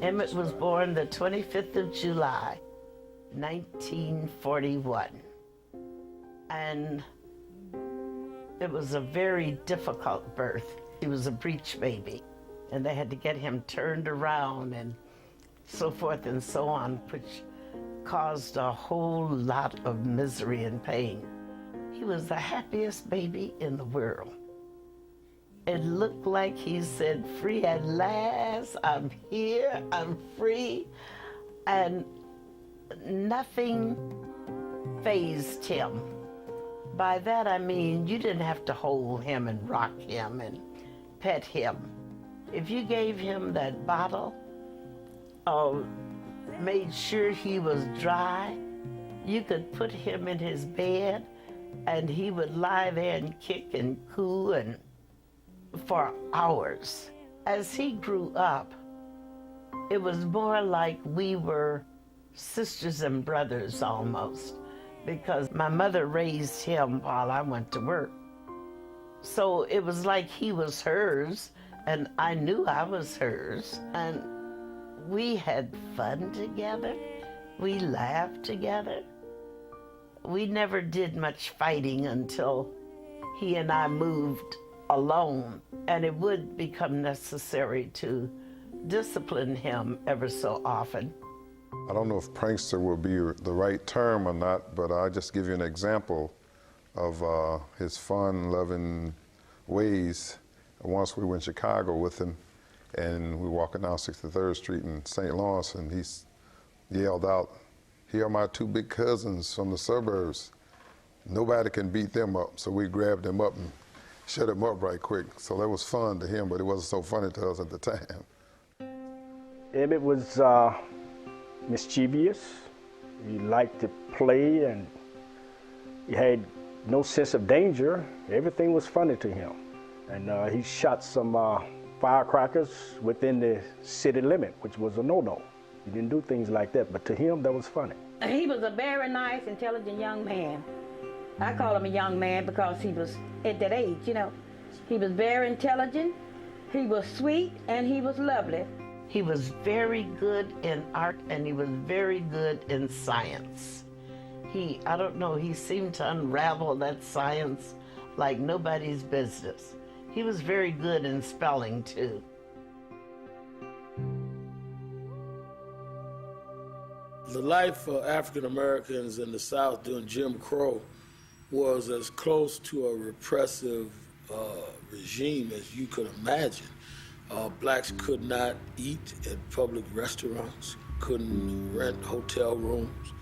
Emmett was born the 25th of July, 1941. And it was a very difficult birth. He was a breech baby, and they had to get him turned around and so forth and so on, which caused a whole lot of misery and pain. He was the happiest baby in the world. It looked like he said, "Free at last, I'm here, I'm free." And nothing fazed him. By that I mean you didn't have to hold him and rock him and pet him. If you gave him that bottle or made sure he was dry, you could put him in his bed and he would lie there and kick and coo and for hours. As he grew up, it was more like we were sisters and brothers almost, because my mother raised him while I went to work. So it was like he was hers and I knew I was hers, and we had fun together. We laughed together. We never did much fighting until he and I moved alone, and it would become necessary to discipline him ever so often. I don't know if prankster will be the right term or not, but I'll just give you an example of his fun-loving ways. Once we were in Chicago with him, and we were walking down 63rd Street in St. Lawrence, and he yelled out, "Here are my two big cousins from the suburbs. Nobody can beat them up." So we grabbed him up and shut him up right quick. So that was fun to him, but it wasn't so funny to us at the time. Emmett was mischievous. He liked to play, and he had no sense of danger. Everything was funny to him. And he shot some firecrackers within the city limit, which was a no-no. He didn't do things like that, but to him, that was funny. He was a very nice, intelligent young man. I call him a young man because he was at that age, you know. He was very intelligent, he was sweet, and he was lovely. He was very good in art, and he was very good in science. I don't know, he seemed to unravel that science like nobody's business. He was very good in spelling, too. The life for African Americans in the South during Jim Crow was as close to a repressive regime as you could imagine. Blacks could not eat at public restaurants, couldn't rent hotel rooms,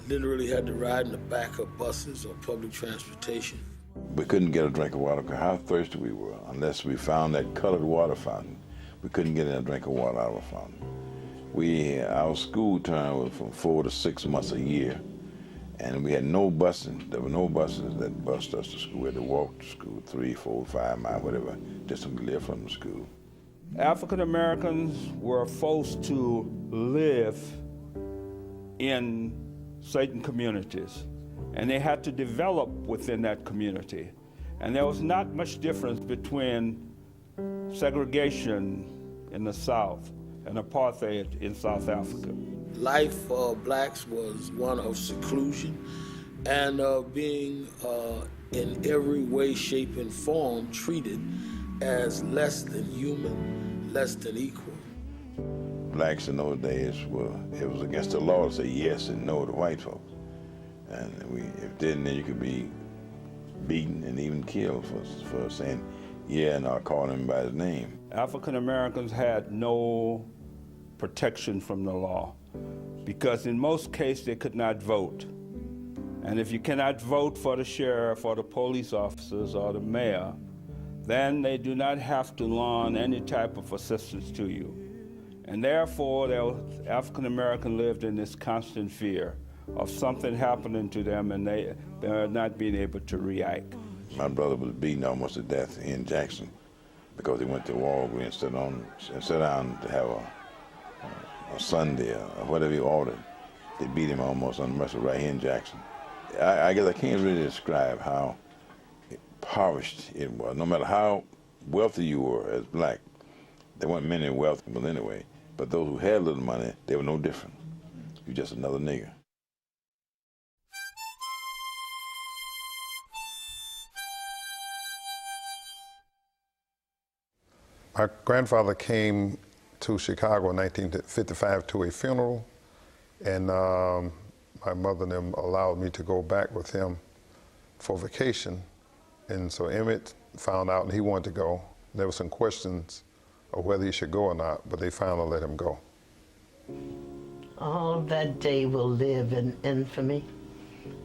literally had to ride in the back of buses or public transportation. We couldn't get a drink of water because how thirsty we were. Unless we found that colored water fountain, we couldn't get a drink of water out of a fountain. Our school term was from 4 to 6 months a year, and we had no busing. There were no buses that bused us to school. We had to walk to school 3, 4, 5 miles, whatever, distance we lived from the school. African Americans were forced to live in certain communities, and they had to develop within that community. And there was not much difference between segregation in the South and apartheid in South Africa. Life for blacks was one of seclusion and of being in every way, shape, and form treated as less than human, less than equal. Blacks in those days, it was against the law to say yes and no to white folks. And if it didn't, then you could be beaten and even killed for saying yeah and not calling him by his name. African Americans had no protection from the law because in most cases they could not vote. And if you cannot vote for the sheriff or the police officers or the mayor, then they do not have to loan any type of assistance to you. And therefore, the African American lived in this constant fear of something happening to them and they're not being able to react. My brother was beaten almost to death in Jackson because he went to Walgreens and sat down to have a sundae or whatever he ordered. They beat him almost unmercifully right here in Jackson. I guess I can't really describe how impoverished it was. No matter how wealthy you were as black, there weren't many wealthy, but anyway, But those who had a little money, they were no different. You're just another nigger. My grandfather came to Chicago in 1955 to a funeral, and my mother and them allowed me to go back with him for vacation. And so Emmett found out and he wanted to go. There were some questions of whether he should go or not, but they finally let him go. Oh, that day will live in infamy,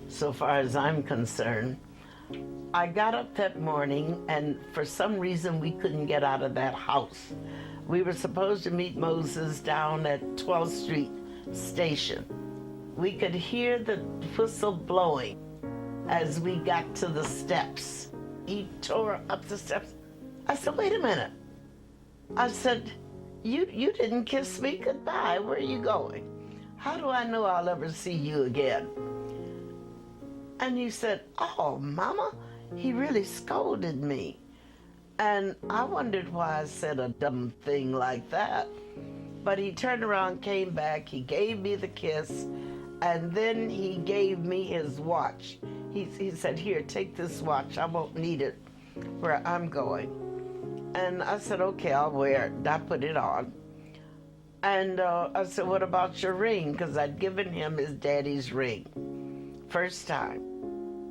so far as I'm concerned. I got up that morning, and for some reason we couldn't get out of that house. We were supposed to meet Moses down at 12th Street Station. We could hear the whistle blowing as we got to the steps. He tore up the steps. I said, wait a minute. I said, you didn't kiss me goodbye. Where are you going? How do I know I'll ever see you again? And he said, oh, Mama, he really scolded me. And I wondered why I said a dumb thing like that. But he turned around, came back, he gave me the kiss, and then he gave me his watch. He said, here, take this watch. I won't need it where I'm going. And I said, okay, I'll wear it. And I put it on. And I said, what about your ring? Because I'd given him his daddy's ring. First time.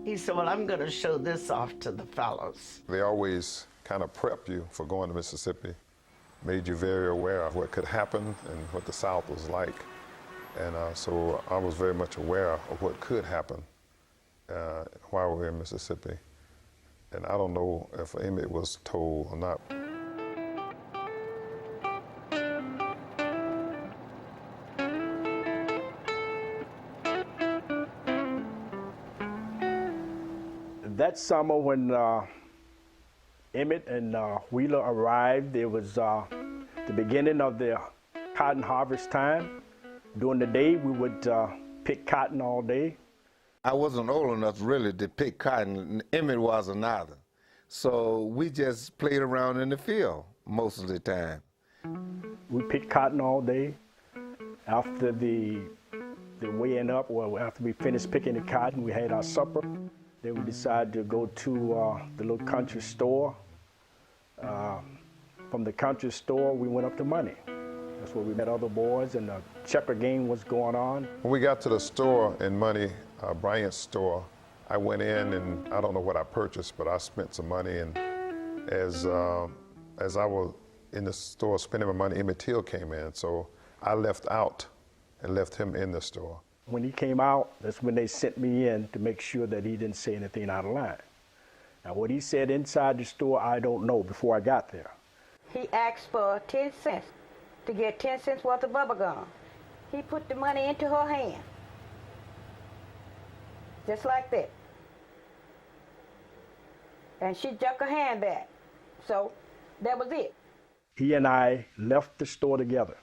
He said, well, I'm going to show this off to the fellows. They always kind of prep you for going to Mississippi, made you very aware of what could happen and what the South was like. And so I was very much aware of what could happen while we were in Mississippi. And I don't know if Emmett was told or not. That summer when Emmett and Wheeler arrived, it was the beginning of the cotton harvest time. During the day, we would pick cotton all day. I wasn't old enough really to pick cotton, and Emmett wasn't either. So we just played around in the field most of the time. We picked cotton all day. After the weighing up, well, after we finished picking the cotton, we had our supper. Then we decided to go to the little country store. From the country store, we went up to Money. That's where we met other boys, and the checker game was going on. When we got to the store in Money, Bryant's store, I went in and I don't know what I purchased, but I spent some money. And as I was in the store spending my money, Emmett Till came in. So I left out and left him in the store. When he came out, that's when they sent me in to make sure that he didn't say anything out of line. Now, what he said inside the store, I don't know before I got there. He asked for 10 cents to get 10 cents worth of bubble gum. He put the money into her hand. Just like that. And she jerked her hand back. So that was it. He and I left the store together.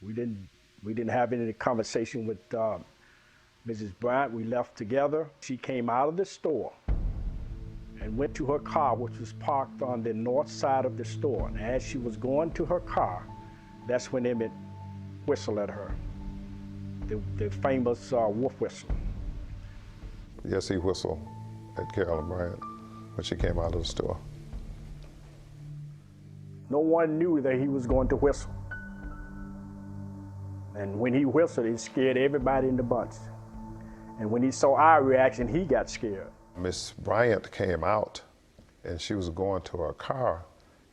We didn't have any conversation with Mrs. Bryant. We left together. She came out of the store and went to her car, which was parked on the north side of the store. And as she was going to her car, that's when Emmett whistled at her, the famous wolf whistle. Yes, he whistled at Carolyn Bryant when she came out of the store. No one knew that he was going to whistle. And when he whistled, it scared everybody in the bunch. And when he saw our reaction, he got scared. Miss Bryant came out and she was going to her car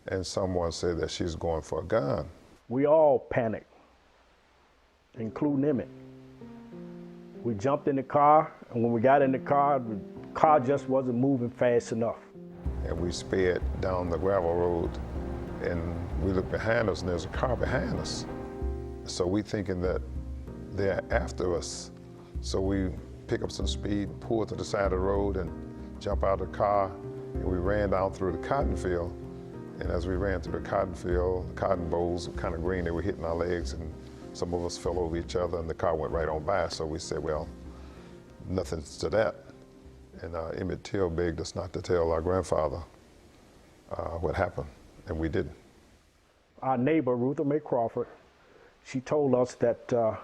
and someone said that she was going for a gun. We all panicked, including Emmett. We jumped in the car, and when we got in the car just wasn't moving fast enough. And we sped down the gravel road and we looked behind us and there's a car behind us. So we thinking that they're after us. So we pick up some speed, pull to the side of the road and jump out of the car. And we ran down through the cotton field. And as we ran through the cotton field, the cotton bolls were kind of green, they were hitting our legs and some of us fell over each other and the car went right on by. So we said, well, nothing's to that. And Emmett Till begged us not to tell our grandfather what happened, and we didn't. Our neighbor, Ruther May Crawford, she told us that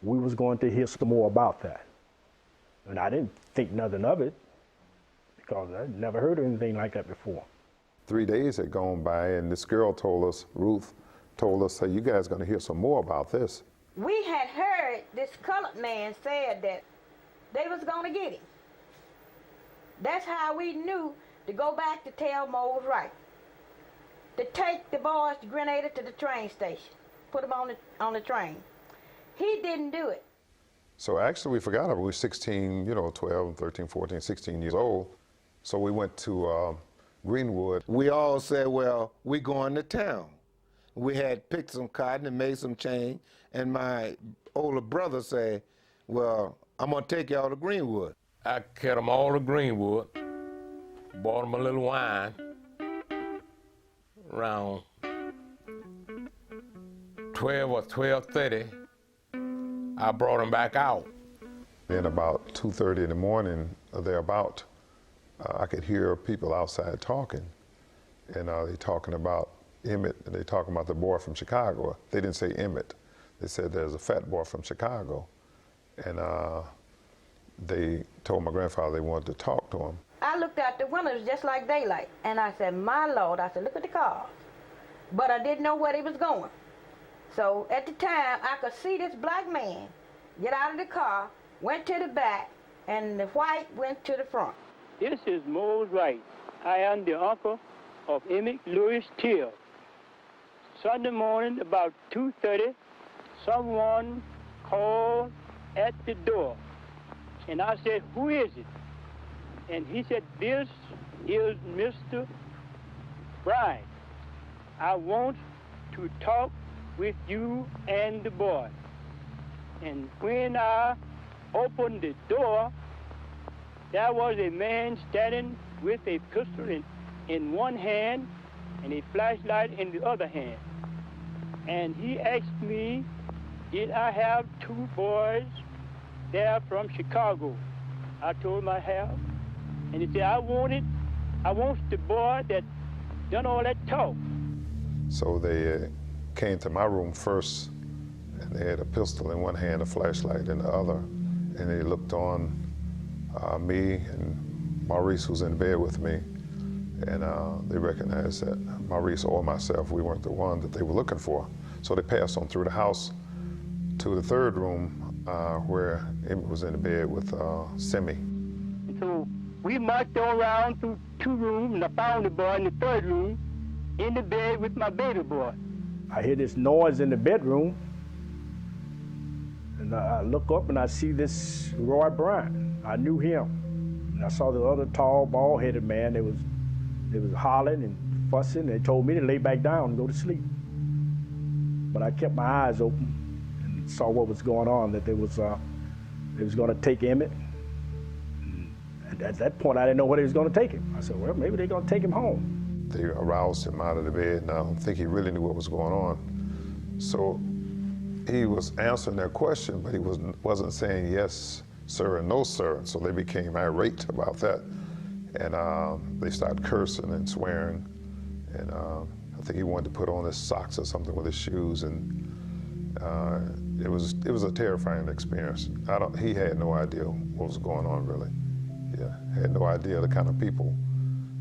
we was going to hear some more about that. And I didn't think nothing of it because I'd never heard of anything like that before. 3 days had gone by, and this girl told us, Ruth told us, hey, you guys are going to hear some more about this. We had heard this colored man said that they was going to get him. That's how we knew to go back to tell Mo was right. To take the boys to Grenada to the train station, put them on the train. He didn't do it. So actually we forgot about it. We were 16, 12, 13, 14, 16 years old. So we went to Greenwood. We all said, well, we going to town. We had picked some cotton and made some change, and my older brother said, well, I'm gonna take y'all to Greenwood. I carried them all to Greenwood, bought them a little wine, around 12 or 12:30, I brought them back out. Then about 2:30 in the morning, thereabout, I could hear people outside talking, and they talking about Emmett, and they talking about the boy from Chicago. They didn't say Emmett. They said there's a fat boy from Chicago, and they told my grandfather they wanted to talk to him. I looked out the windows just like daylight, and I said, my Lord, I said, look at the cars. But I didn't know where they was going. So at the time, I could see this black man get out of the car, went to the back, and the white went to the front. This is Mose Wright. I am the uncle of Emmett Till. Sunday morning, about 2:30, someone called at the door. And I said, who is it? And he said, this is Mr. Brian. I want to talk with you and the boy. And when I opened the door, there was a man standing with a pistol in one hand and a flashlight in the other hand. And he asked me, did I have two boys there from Chicago? I told him I have. And he said, I want the boy that done all that talk. So they came to my room first, and they had a pistol in one hand, a flashlight in the other, and they looked on me and Maurice, who's in bed with me, and they recognized that Maurice or myself, we weren't the one that they were looking for. So they passed on through the house to the third room where Emmett was in the bed with Simi. So we marched on around through 2 rooms, and I found the boy in the third room in the bed with my baby boy. I hear this noise in the bedroom, and I look up and I see this Roy Bryant. I knew him. And I saw the other tall, bald-headed man. They was hollering and fussing. They told me to lay back down and go to sleep. But I kept my eyes open and saw what was going on, that they was going to take Emmett. And at that point, I didn't know where they was going to take him. I said, well, maybe they're going to take him home. They aroused him out of the bed, and I don't think he really knew what was going on. So he was answering their question, but he wasn't saying yes, sir, and no, sir. So they became irate about that. And they started cursing and swearing. And I think he wanted to put on his socks or something with his shoes. And it was a terrifying experience. He had no idea what was going on, really. Yeah, had no idea the kind of people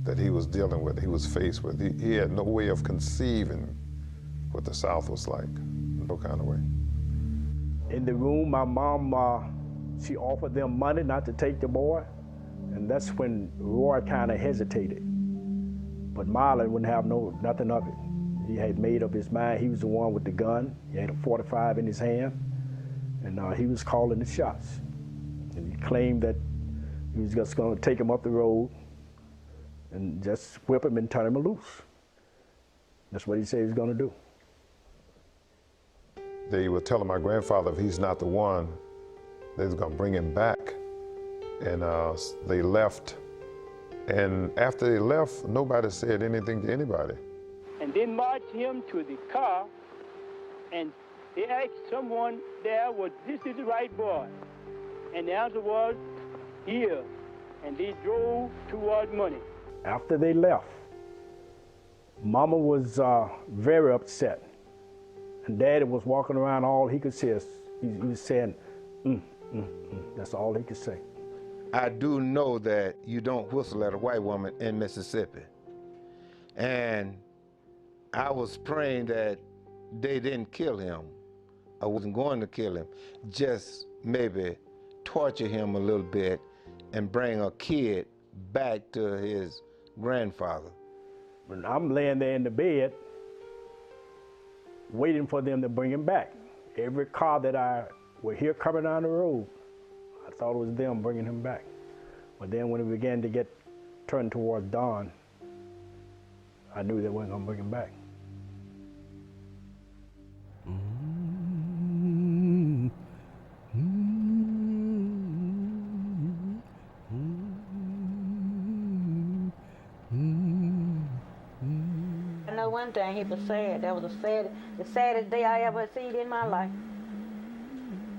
that he was dealing with, he was faced with. He had no way of conceiving what the South was like, no kind of way. In the room, my mom, she offered them money not to take the boy, and that's when Roy kind of hesitated. But Marlon wouldn't have nothing of it. He had made up his mind. He was the one with the gun. He had a .45 in his hand, and he was calling the shots. And he claimed that he was just going to take him up the road and just whip him and turn him loose. That's what he said he was going to do. They were telling my grandfather if he's not the one, they was going to bring him back. And they left. And after they left, nobody said anything to anybody. And they marched him to the car, and they asked someone there, well, this is the right boy? And the answer was, here. And they drove toward money. After they left, Mama was very upset. And Daddy was walking around, all he could say is, he was saying, That's all he could say. I do know that you don't whistle at a white woman in Mississippi. And I was praying that they didn't kill him. I wasn't going to kill him, just maybe torture him a little bit and bring a kid back to his grandfather. When I'm laying there in the bed, waiting for them to bring him back. Every car that I would hear coming down the road, I thought it was them bringing him back. But then when it began to get turned towards dawn, I knew they weren't gonna bring him back. I know one thing, he was sad. That was the saddest day I ever seen in my life.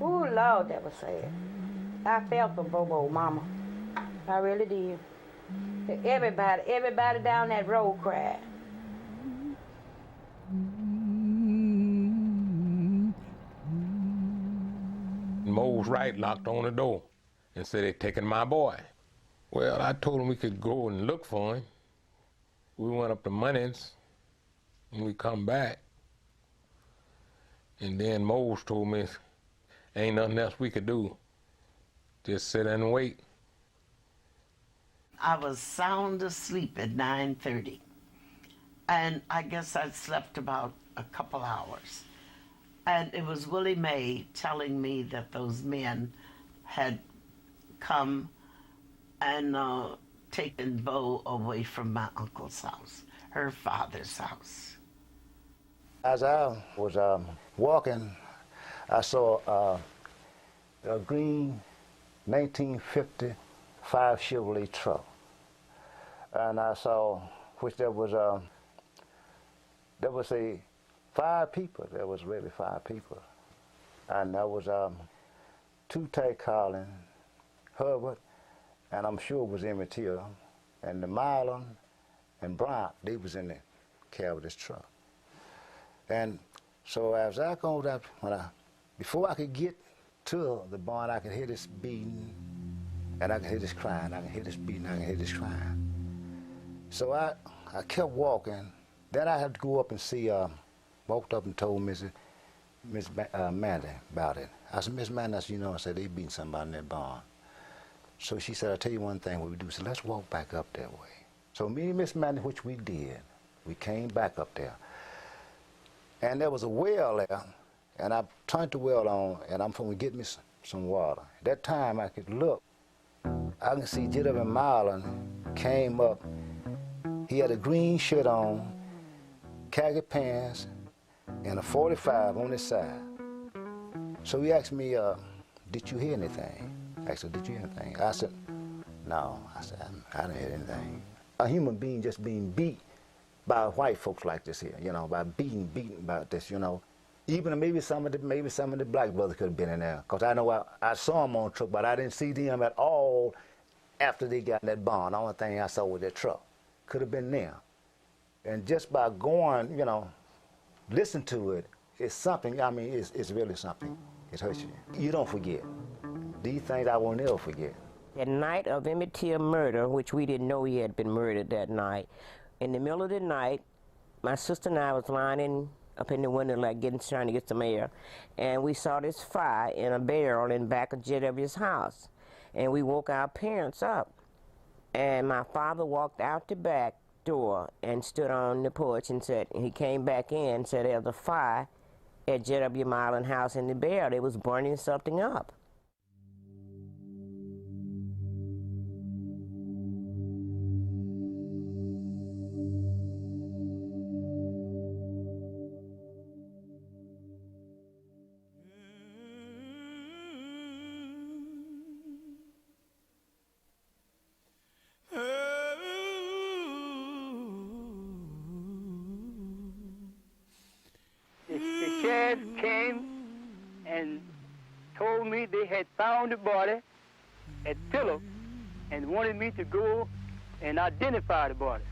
Ooh, Lord, that was sad. I felt for Bobo, Mama. I really did. Everybody down that road cried. Mose Wright knocked on the door and said they're taking my boy. Well, I told him we could go and look for him. We went up to Munnings and we come back. And then Mose told me, ain't nothing else we could do. Just sit and wait. I was sound asleep at 9:30. And I guess I slept about a couple hours. And it was Willie Mae telling me that those men had come and taken Bo away from my uncle's house, her father's house. As I was walking, I saw a green 1955 Chevrolet truck. And I saw, which there was 5 people. There was really 5 people. And there was 2 Ted Collins, Herbert, and I'm sure it was Emmett Till, and the Marlon and Bryant, they was in the cab of this truck. And so as I go up, before I could get to the barn, I could hear this beating, and I could hear this crying, I could hear this beating, I could hear this crying. So I kept walking. Then I had to go up and see, walked up and told Miss Mandy about it. I said, Miss Mandy, I said, they beating somebody in that barn. So she said, I'll tell you one thing what we do. So let's walk back up that way. So me and Miss Mandy, which we did, we came back up there. And there was a well there, and I turned the well on, and I'm going to get me some water. At that time, I could look. I can see J.W. Marlon came up. He had a green shirt on, khaki pants, and a 45 on his side. So he asked me, did you hear anything? I said, did you hear anything? I said, no. I said, I didn't hear anything. A human being just being beat by white folks like this here, by beaten by this, Even maybe some of the black brothers could have been in there, because I know I saw them on the truck, but I didn't see them at all after they got in that barn. The only thing I saw was that truck. Could have been them. And just by going, listen to it, it's something, it's really something. It hurts you. You don't forget. These things I will never forget. The night of Emmett Till murder, which we didn't know he had been murdered that night, in the middle of the night, my sister and I was lying up in the window trying to get some air, and we saw this fire in a barrel in back of J.W.'s house. And we woke our parents up. And my father walked out the back door and stood on the porch and he came back in and said there was a fire at J.W. Marlon house in the barrel. They was burning something up. The sheriff came and told me they had found the body at Pillow and wanted me to go and identify the body,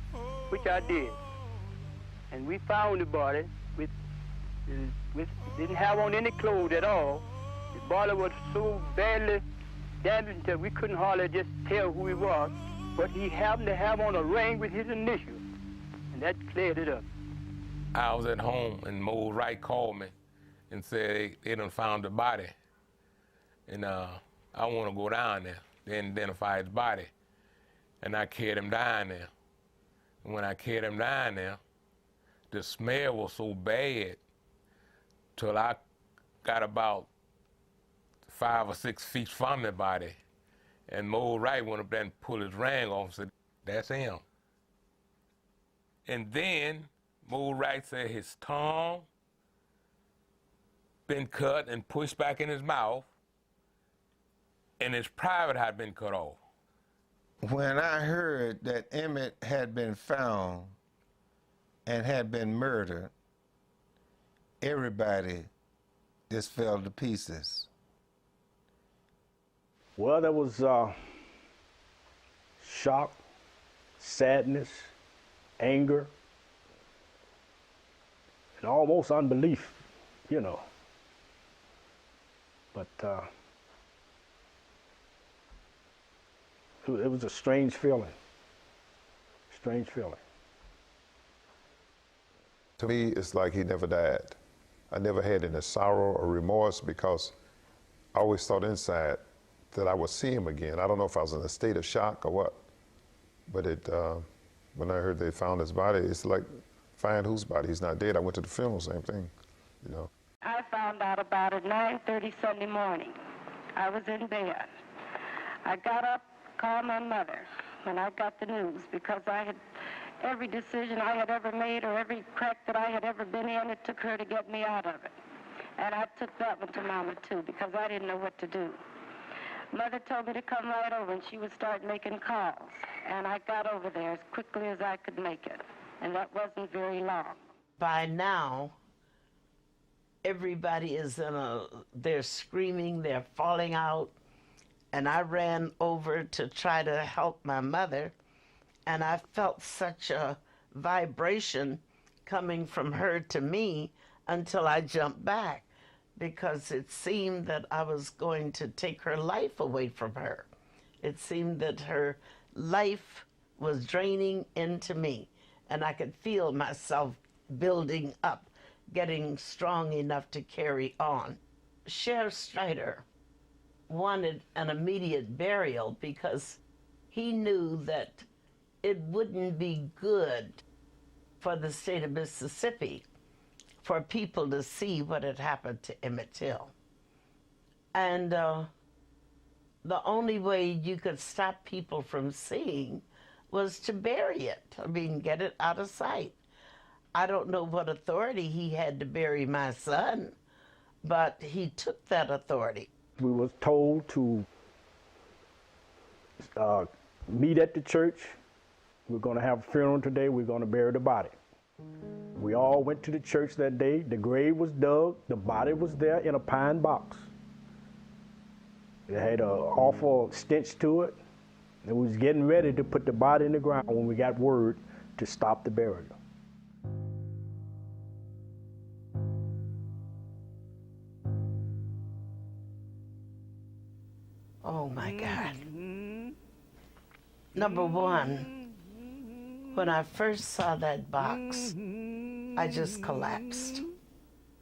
which I did. And we found the body with Didn't have on any clothes at all. The body was so badly damaged that we couldn't hardly just tell who he was. But he happened to have on a ring with his initials, and that cleared it up. I was at home, and Mo Wright called me and said they done found the body. And I want to go down there, then identify his body. And I carried him down there. And when I carried him down there, the smell was so bad till I got about 5 or 6 feet from the body. And Mo Wright went up there and pulled his ring off and said, "That's him." And then Mo Wright said his tongue been cut and pushed back in his mouth, and his private had been cut off. When I heard that Emmett had been found and had been murdered, everybody just fell to pieces. Well, there was shock, sadness, anger, and almost unbelief, you know. But it was a strange feeling. Strange feeling. To me, it's like he never died. I never had any sorrow or remorse because I always thought inside that I would see him again. I don't know if I was in a state of shock or what, but when I heard they found his body, it's like, find whose body? He's not dead. I went to the funeral, same thing, you know. I found out about it 9:30 Sunday morning. I was in bed. I got up, called my mother when I got the news, because every decision I had ever made or every crack that I had ever been in, it took her to get me out of it. And I took that one to Mama too, because I didn't know what to do. Mother told me to come right over and she would start making calls. And I got over there as quickly as I could make it. And that wasn't very long. By now, everybody is they're screaming, they're falling out. And I ran over to try to help my mother. And I felt such a vibration coming from her to me until I jumped back, because it seemed that I was going to take her life away from her. It seemed that her life was draining into me, and I could feel myself building up, getting strong enough to carry on. Sheriff Strider wanted an immediate burial because he knew that it wouldn't be good for the state of Mississippi for people to see what had happened to Emmett Till. And the only way you could stop people from seeing was to bury it. I mean, get it out of sight. I don't know what authority he had to bury my son, but he took that authority. We was told to meet at the church. We're going to have a funeral today. We're going to bury the body. We all went to the church that day. The grave was dug. The body was there in a pine box. It had an awful stench to it. And we was getting ready to put the body in the ground when we got word to stop the burial. Oh my God. Number one, when I first saw that box, I just collapsed.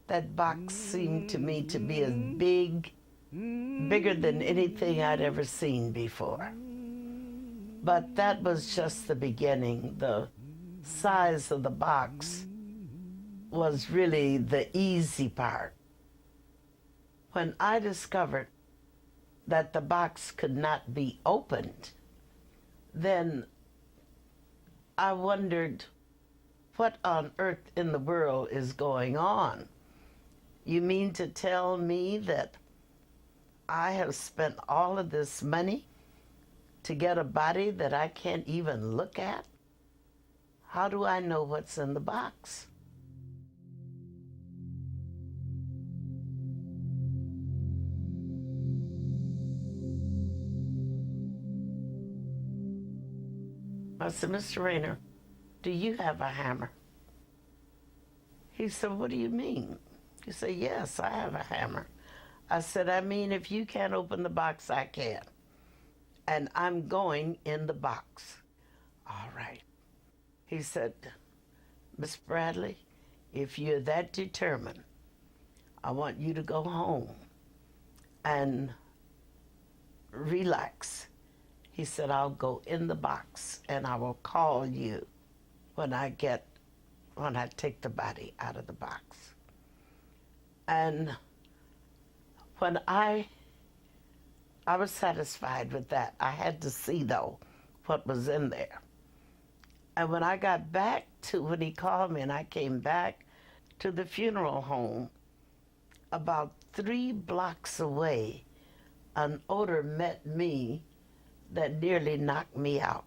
That box seemed to me to be as bigger than anything I'd ever seen before. But that was just the beginning. The size of the box was really the easy part. When I discovered that the box could not be opened, then I wondered, what on earth in the world is going on? You mean to tell me that I have spent all of this money to get a body that I can't even look at? How do I know what's in the box? I said, Mr. Rayner, do you have a hammer? He said, what do you mean? He said, yes, I have a hammer. I said, I mean, if you can't open the box, I can. And I'm going in the box. All right. He said, Miss Bradley, if you're that determined, I want you to go home and relax. He said, I'll go in the box and I will call you when I take the body out of the box. And when I was satisfied with that. I had to see, though, what was in there. And when I got back when he called me and I came back to the funeral home, about 3 blocks away, an odor met me that nearly knocked me out.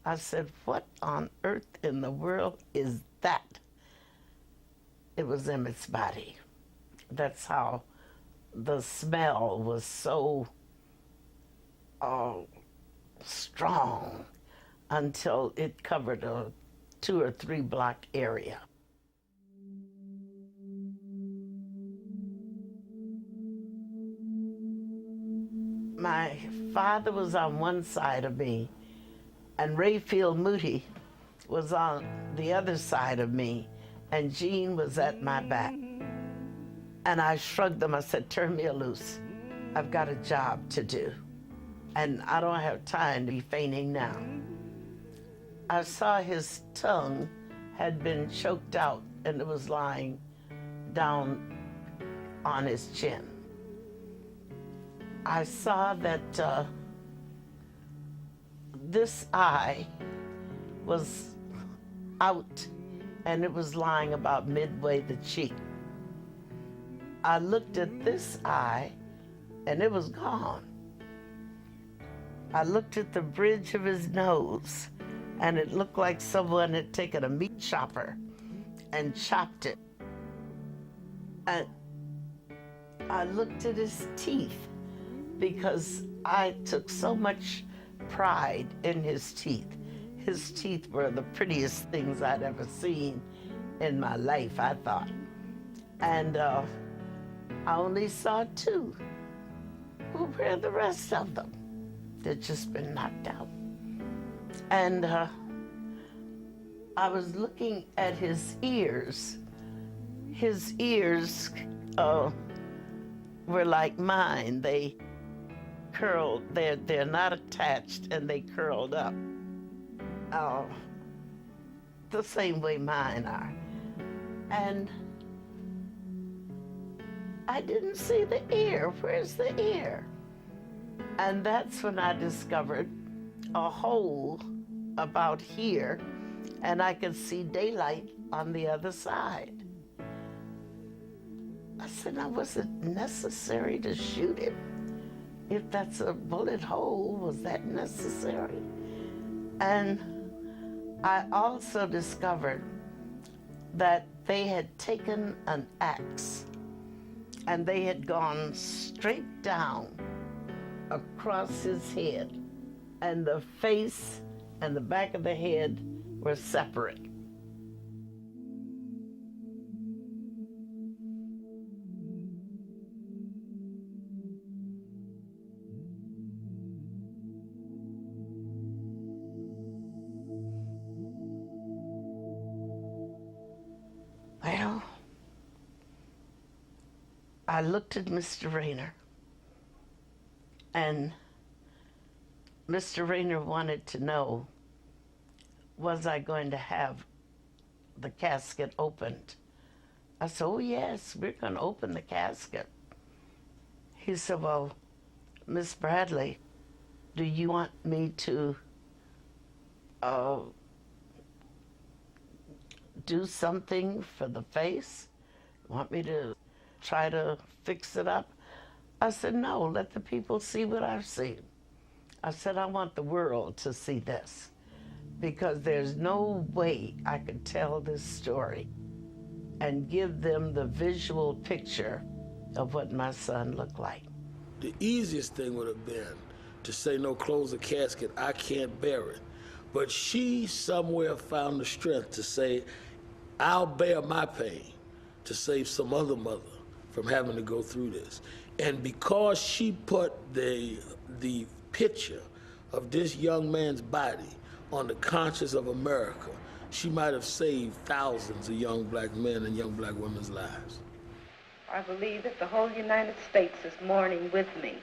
I said, what on earth in the world is that? It was Emmett's body. That's how the smell was so strong until it covered a 2 or 3 block area. My father was on one side of me, and Rayfield Moody was on the other side of me, and Jean was at my back. And I shrugged them. I said, turn me loose. I've got a job to do, and I don't have time to be fainting now. I saw his tongue had been choked out, and it was lying down on his chin. I saw that this eye was out, and it was lying about midway the cheek. I looked at this eye, and it was gone. I looked at the bridge of his nose, and it looked like someone had taken a meat chopper and chopped it. And I looked at his teeth, because I took so much pride in his teeth. His teeth were the prettiest things I'd ever seen in my life, I thought. And I only saw 2. Where are the rest of them? They'd just been knocked out. And I was looking at his ears. His ears were like mine. They curled, they're not attached, and they curled up the same way mine are. And I didn't see the ear. Where's the ear? And that's when I discovered a hole about here, and I could see daylight on the other side. I said, now, was it necessary to shoot it? If that's a bullet hole, was that necessary? And I also discovered that they had taken an axe and they had gone straight down across his head, and the face and the back of the head were separate. Well, I looked at Mr. Rayner, and Mr. Rayner wanted to know, was I going to have the casket opened? I said, oh yes, we're going to open the casket. He said, well, Miss Bradley, do you want me to do something for the face? Want me to try to fix it up? I said, no, let the people see what I've seen. I said, I want the world to see this, because there's no way I could tell this story and give them the visual picture of what my son looked like. The easiest thing would have been to say, no, close the casket, I can't bear it. But she somewhere found the strength to say, I'll bear my pain, to save some other mother from having to go through this. And because she put the picture of this young man's body on the conscience of America, she might have saved thousands of young black men and young black women's lives. I believe that the whole United States is mourning with me.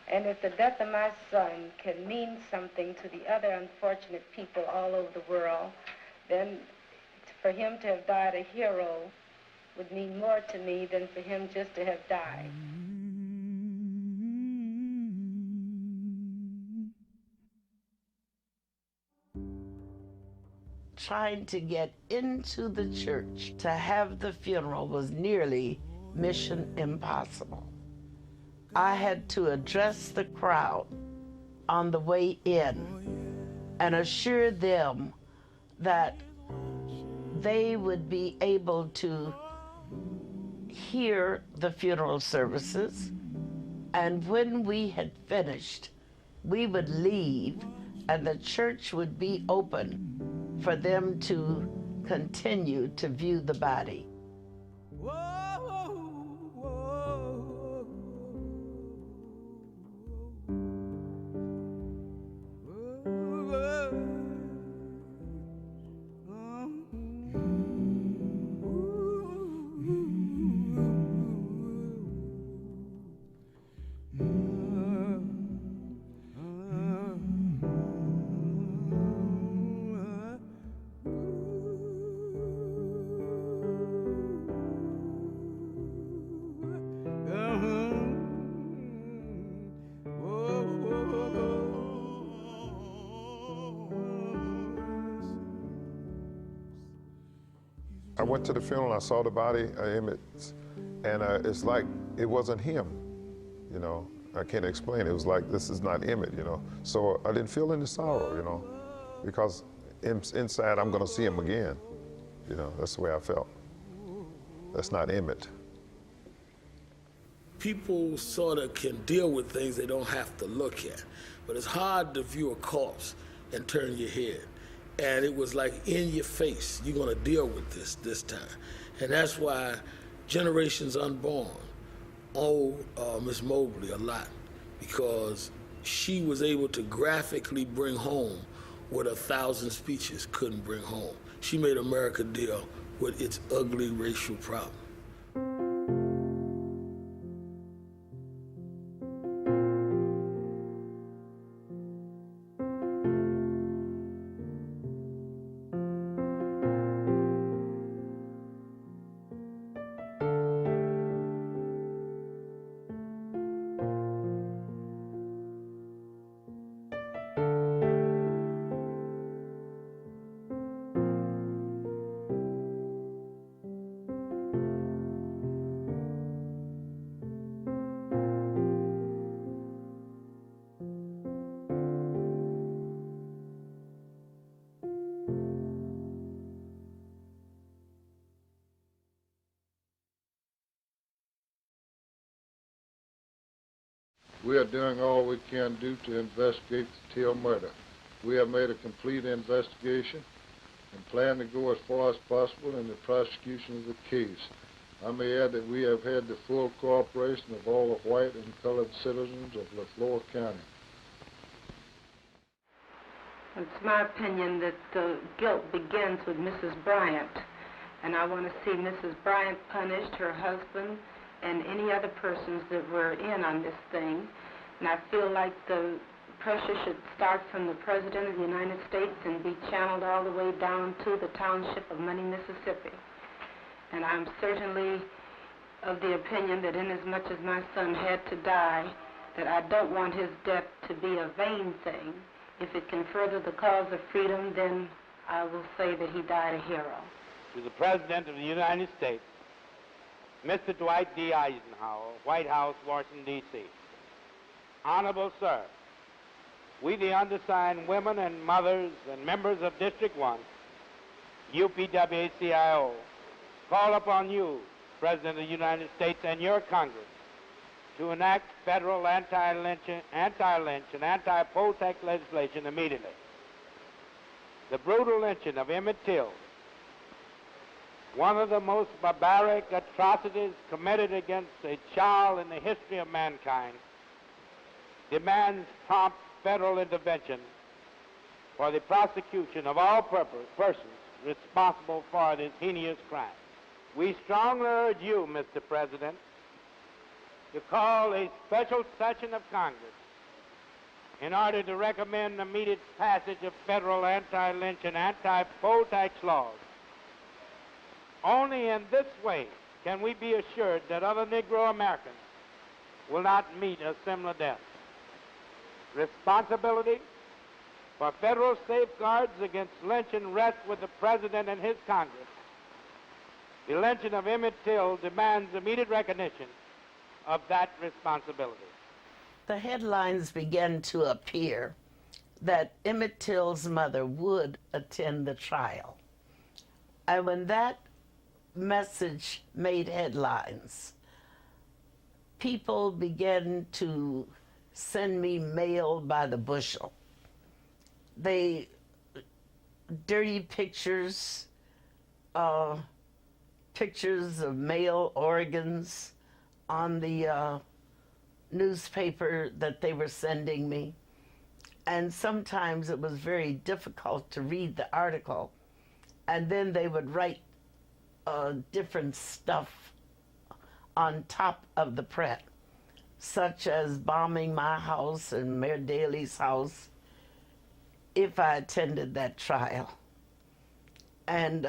And if the death of my son can mean something to the other unfortunate people all over the world, then for him to have died a hero would mean more to me than for him just to have died. Trying to get into the church to have the funeral was nearly mission impossible. I had to address the crowd on the way in and assure them that they would be able to hear the funeral services, and when we had finished, we would leave and the church would be open for them to continue to view the body. I went to the funeral, I saw the body of Emmett, and it's like it wasn't him, you know. I can't explain it. It was like, this is not Emmett, you know. So I didn't feel any sorrow, you know, because inside I'm gonna see him again, you know. That's the way I felt. That's not Emmett. People sort of can deal with things they don't have to look at, but it's hard to view a corpse and turn your head. And it was like in your face, you're gonna deal with this time. And that's why Generations Unborn owe Miss Mobley a lot, because she was able to graphically bring home what 1,000 speeches couldn't bring home. She made America deal with its ugly racial problem. We are doing all we can do to investigate the Till murder. We have made a complete investigation and plan to go as far as possible in the prosecution of the case. I may add that we have had the full cooperation of all the white and colored citizens of Lafleur County. It's my opinion that the guilt begins with Mrs. Bryant, and I want to see Mrs. Bryant punished, her husband, and any other persons that were in on this thing. And I feel like the pressure should start from the President of the United States and be channeled all the way down to the township of Money, Mississippi. And I'm certainly of the opinion that inasmuch as my son had to die, that I don't want his death to be a vain thing. If it can further the cause of freedom, then I will say that he died a hero. To the President of the United States, Mr. Dwight D. Eisenhower, White House, Washington, D.C. Honorable Sir, we, the undersigned women and mothers and members of District 1, UPWACIO, call upon you, President of the United States, and your Congress to enact federal anti-lynch and anti-poll tax legislation immediately. The brutal lynching of Emmett Till one of the most barbaric atrocities committed against a child in the history of mankind, demands prompt federal intervention for the prosecution of all persons responsible for this heinous crime. We strongly urge you, Mr. President, to call a special session of Congress in order to recommend immediate passage of federal anti-lynch and anti-poll tax laws. Only in this way can we be assured that other Negro Americans will not meet a similar death. Responsibility for federal safeguards against lynching rests with the President and his Congress. The lynching of Emmett Till demands immediate recognition of that responsibility. The headlines began to appear that Emmett Till's mother would attend the trial. And when that message made headlines, people began to send me mail by the bushel. Dirty pictures, pictures of male organs on the newspaper that they were sending me. And sometimes it was very difficult to read the article. And then they would write different stuff on top of the print, such as bombing my house and Mayor Daley's house if I attended that trial. And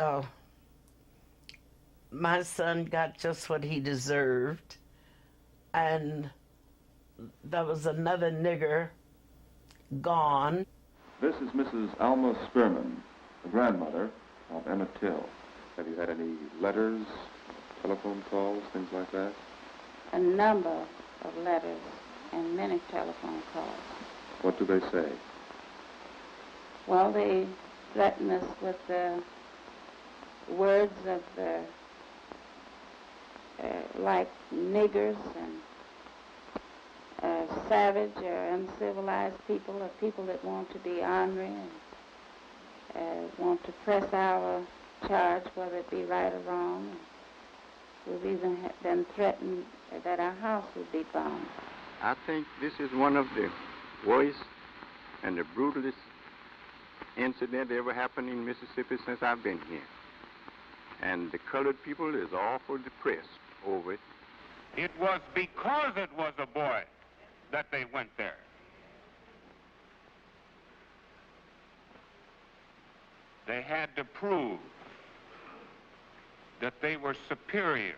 my son got just what he deserved. And there was another nigger gone. This is Mrs. Alma Spearman, the grandmother of Emmett Till. Have you had any letters, telephone calls, things like that? A number of letters and many telephone calls. What do they say? Well, they threaten us with the words of the, like niggers and savage or uncivilized people, or people that want to be ornery and want to press our charge, whether it be right or wrong. We've even been threatened that our house would be bombed. I think this is one of the worst and the brutalest incident ever happened in Mississippi since I've been here. And the colored people is awful depressed over it. It was because it was a boy that they went there. They had to prove that they were superior.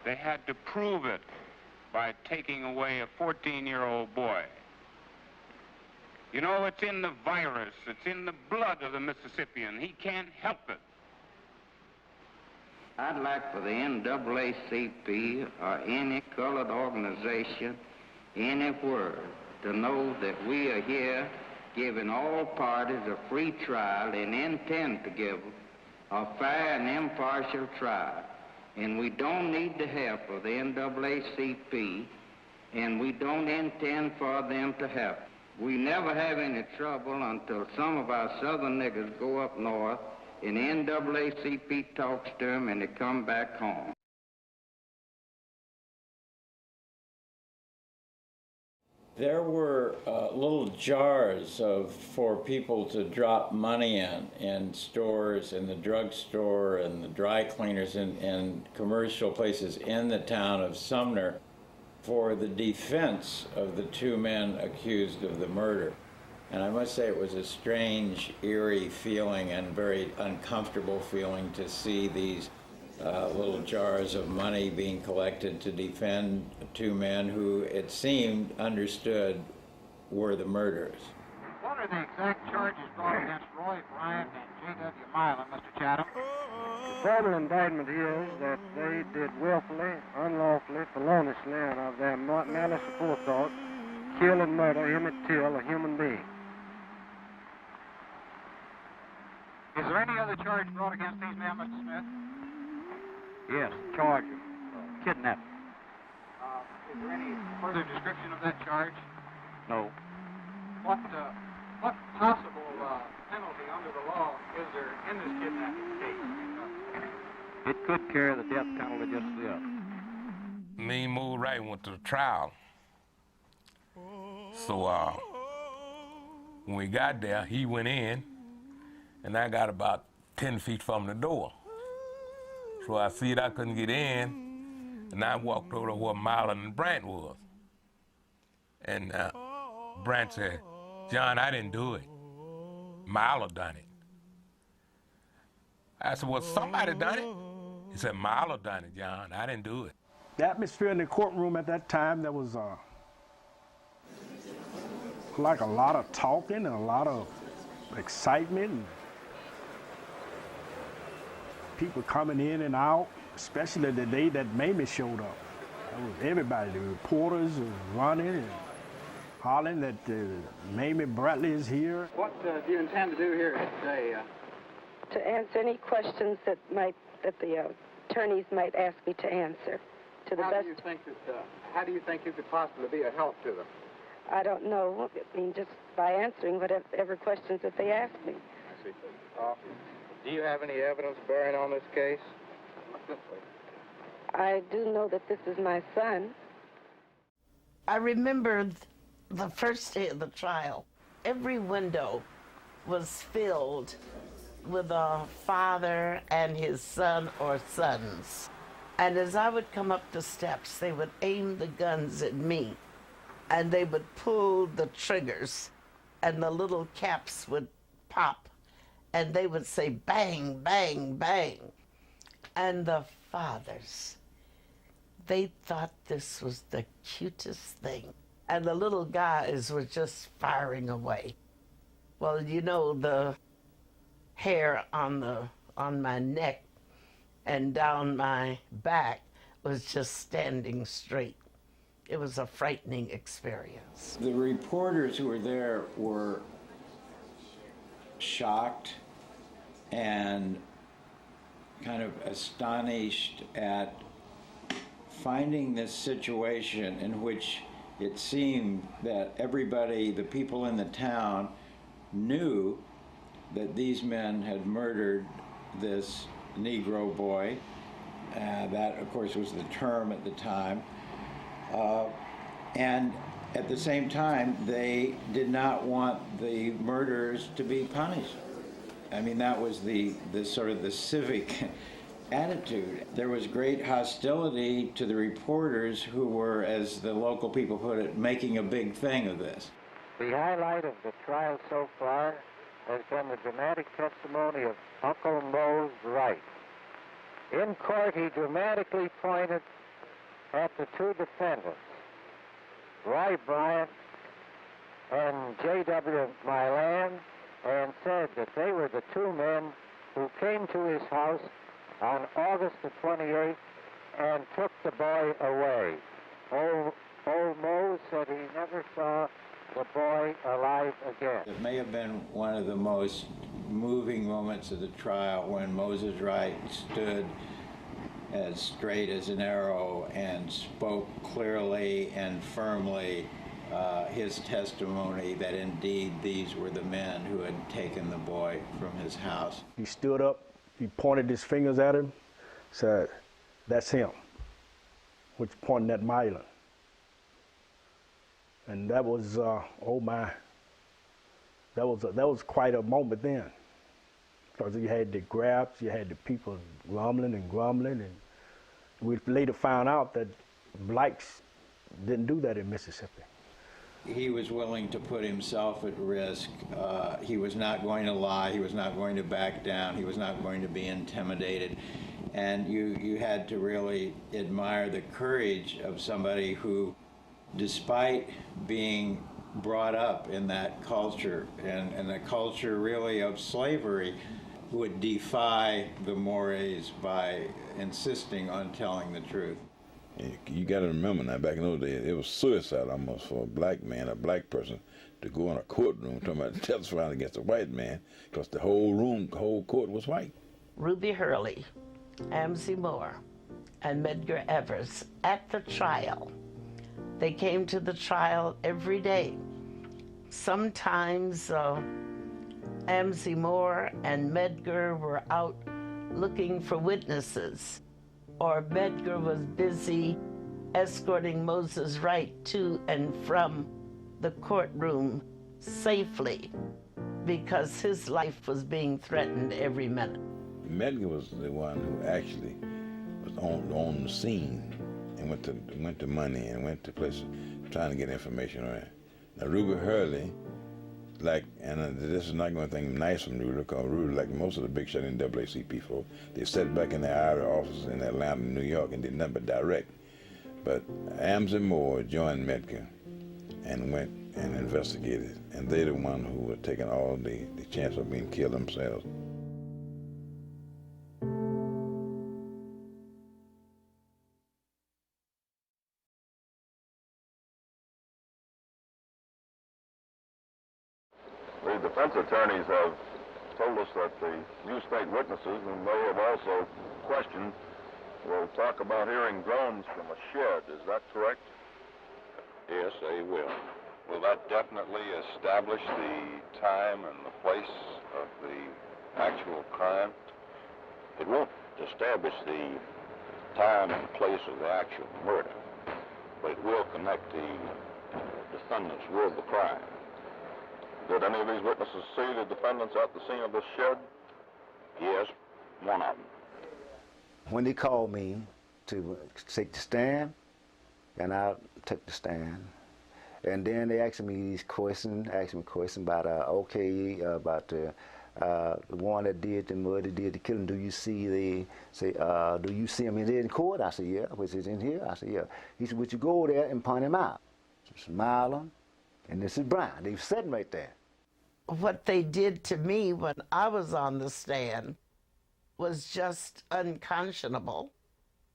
They had to prove it by taking away a 14-year-old boy. You know, it's in the virus, it's in the blood of the Mississippian. He can't help it. I'd like for the NAACP or any colored organization anywhere to know that we are here giving all parties a free trial and intend to give a fair and impartial trial. And we don't need the help of the NAACP, and we don't intend for them to help. We never have any trouble until some of our southern niggers go up north and the NAACP talks to them and they come back home. There were little jars for people to drop money in stores, in the drugstore, and the dry cleaners, and commercial places in the town of Sumner for the defense of the two men accused of the murder. And I must say it was a strange, eerie feeling and very uncomfortable feeling to see these little jars of money being collected to defend two men who, it seemed, understood were the murderers. What are the exact charges brought against Roy Bryant and J.W. Milam, Mr. Chatham? The formal indictment is that they did willfully, unlawfully, feloniously, and of their malice aforethought, kill and murder Emmett Till, a human being. Is there any other charge brought against these men, Mr. Smith? Yes, charge of kidnapping. Is there any further description of that charge? No. What possible penalty under the law is there in this kidnapping case? It could carry the death penalty just yet. Me and Mo Wright went to the trial. So when we got there, he went in, and I got about 10 feet from the door. So I see I couldn't get in, and I walked over to where Marlon and Brant was. And Brant said, "John, I didn't do it. Marlon done it." I said, "Well, somebody done it." He said, "Marlon done it, John. I didn't do it." The atmosphere in the courtroom at that time, there was like a lot of talking and a lot of excitement. And people coming in and out, especially the day that Mamie showed up. That was everybody, the reporters were running and hollering that Mamie Bradley is here. What do you intend to do here today? To answer any questions that the attorneys might ask me to answer. To the How best. do you think you could possibly be a help to them? I don't know. I mean, just by answering whatever questions that they ask me. I see. Do you have any evidence bearing on this case? I do know that this is my son. I remember the first day of the trial. Every window was filled with a father and his son or sons. And as I would come up the steps, they would aim the guns at me, and they would pull the triggers, and the little caps would pop, and they would say, "Bang, bang, bang." And the fathers, they thought this was the cutest thing. And the little guys were just firing away. Well, you know, the hair on my neck and down my back was just standing straight. It was a frightening experience. The reporters who were there were shocked and kind of astonished at finding this situation in which it seemed that everybody, the people in the town, knew that these men had murdered this Negro boy. That, of course, was the term at the time. And at the same time, they did not want the murderers to be punished. I mean, that was the sort of the civic attitude. There was great hostility to the reporters who were, as the local people put it, making a big thing of this. The highlight of the trial so far has been the dramatic testimony of Uncle Mose Wright. In court, he dramatically pointed at the two defendants, Roy Bryant and J.W. Milan, and said that they were the two men who came to his house on August the 28th and took the boy away. Old Mose said he never saw the boy alive again. It may have been one of the most moving moments of the trial when Moses Wright stood as straight as an arrow and spoke clearly and firmly his testimony that indeed these were the men who had taken the boy from his house. He stood up, he pointed his fingers at him, said, "That's him," which pointed at Milan. And that was, oh my, that was quite a moment then. Because you had the grabs, you had the people grumbling, and we later found out that blacks didn't do that in Mississippi. He was willing to put himself at risk. He was not going to lie. He was not going to back down. He was not going to be intimidated. And you had to really admire the courage of somebody who, despite being brought up in that culture and the culture really of slavery, would defy the mores by insisting on telling the truth. You got to remember now, back in those days, it was suicide almost for a black man, a black person, to go in a courtroom talking about testifying against a white man, because the whole court was white. Ruby Hurley, Amzie Moore, and Medgar Evers at the trial. They came to the trial every day. Sometimes Amzie Moore and Medgar were out looking for witnesses, or Medgar was busy escorting Moses Wright to and from the courtroom safely because his life was being threatened every minute. Medgar was the one who actually was on the scene and went to money and went to places trying to get information on it. Now Ruby Hurley, this is not going to think nice from Rudy, because Rudy, like most of the big shot NAACP folks, they sat back in their outer offices in Atlanta and New York and did nothing but direct. But Amzie Moore joined Medgar and went and investigated, and they're the one who were taking all the chance of being killed themselves. The defense attorneys have told us that the new state witnesses, whom they have also questioned, will talk about hearing groans from a shed. Is that correct? Yes, they will. Will that definitely establish the time and the place of the actual crime? It won't establish the time and place of the actual murder, but it will connect the defendants with the crime. Did any of these witnesses see the defendants at the scene of the shed? Yes, one of them. When they called me to take the stand, and I took the stand, and then they asked me questions about about the one that did the murder, did the killing. Do you see do you see him in court? I said, yeah. Was it in here? I said, yeah. He said, would you go there and point him out? This is Marlon, and this is Brian. They were sitting right there. What they did to me when I was on the stand was just unconscionable.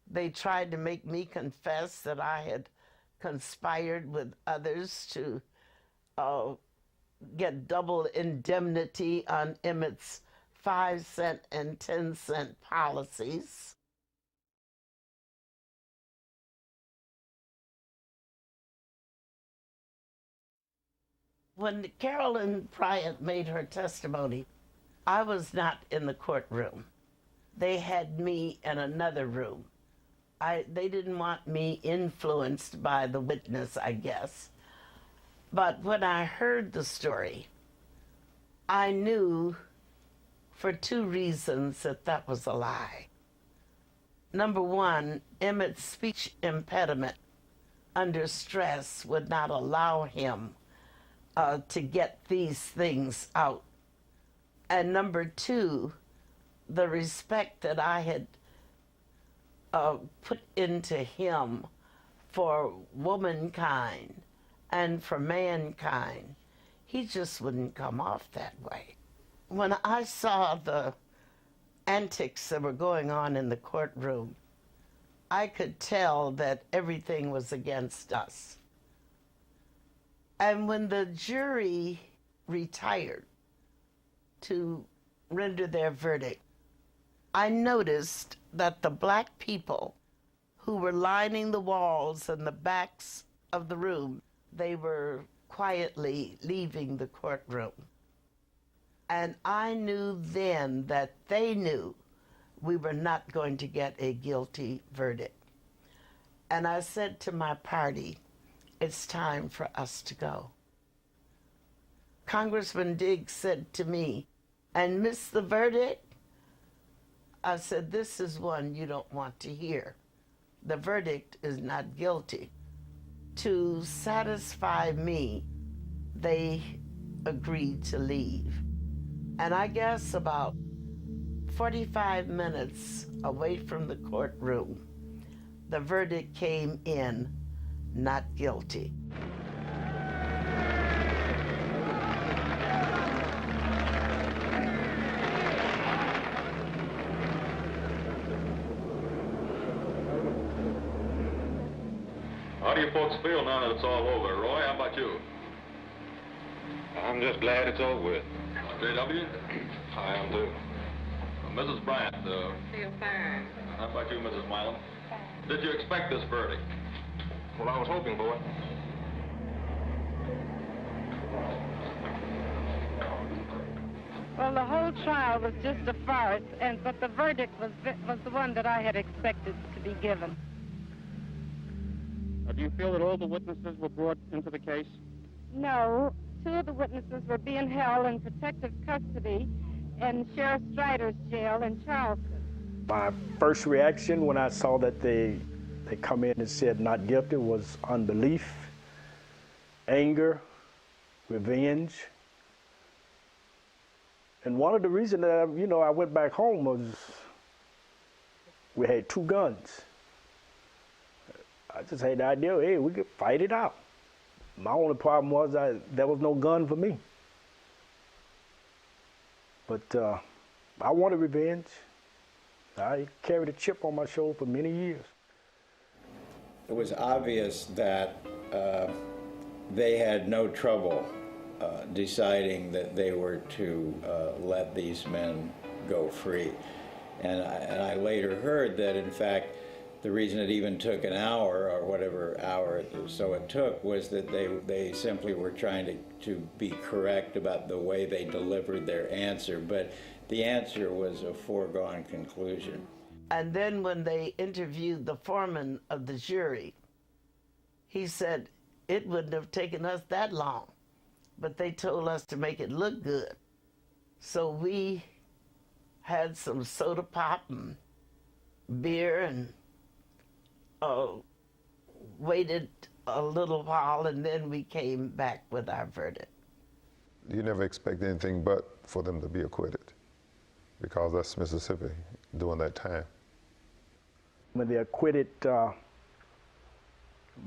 They tried to make me confess that I had conspired with others to get double indemnity on Emmett's 5-cent and 10-cent policies. When Carolyn Bryant made her testimony, I was not in the courtroom. They had me in another room. They didn't want me influenced by the witness, I guess. But when I heard the story, I knew for two reasons that was a lie. Number one, Emmett's speech impediment under stress would not allow him to get these things out. And number two, the respect that I had put into him for womankind and for mankind, he just wouldn't come off that way. When I saw the antics that were going on in the courtroom, I could tell that everything was against us. And when the jury retired to render their verdict, I noticed that the black people who were lining the walls and the backs of the room, they were quietly leaving the courtroom. And I knew then that they knew we were not going to get a guilty verdict. And I said to my party, it's time for us to go. Congressman Diggs said to me, and miss the verdict? I said, this is one you don't want to hear. The verdict is not guilty. To satisfy me, they agreed to leave. And I guess about 45 minutes away from the courtroom, the verdict came in, not guilty. How do you folks feel now that it's all over? Roy, how about you? I'm just glad it's over with. J.W.? I am too. Mrs. Bryant, Feel fine. how about you, Mrs. Milam? Did you expect this verdict? Well, I was hoping for it. Well, the whole trial was just a farce, but the verdict was the one that I had expected to be given. Do you feel that all the witnesses were brought into the case? No, 2 of the witnesses were being held in protective custody in Sheriff Strider's jail in Charleston. My first reaction when I saw that they come in and said not guilty was unbelief, anger, revenge. And one of the reasons that I went back home was we had 2 guns. I just had the idea, hey, we could fight it out. My only problem was there was no gun for me. But I wanted revenge. I carried a chip on my shoulder for many years. It was obvious that they had no trouble deciding that they were to let these men go free. And I later heard that, in fact, the reason it even took an hour, or whatever hour so it took, was that they simply were trying to be correct about the way they delivered their answer. But the answer was a foregone conclusion. And then when they interviewed the foreman of the jury, he said it wouldn't have taken us that long, but they told us to make it look good. So we had some soda pop and beer and waited a little while, and then we came back with our verdict. You never expect anything but for them to be acquitted, because that's Mississippi during that time. When they acquitted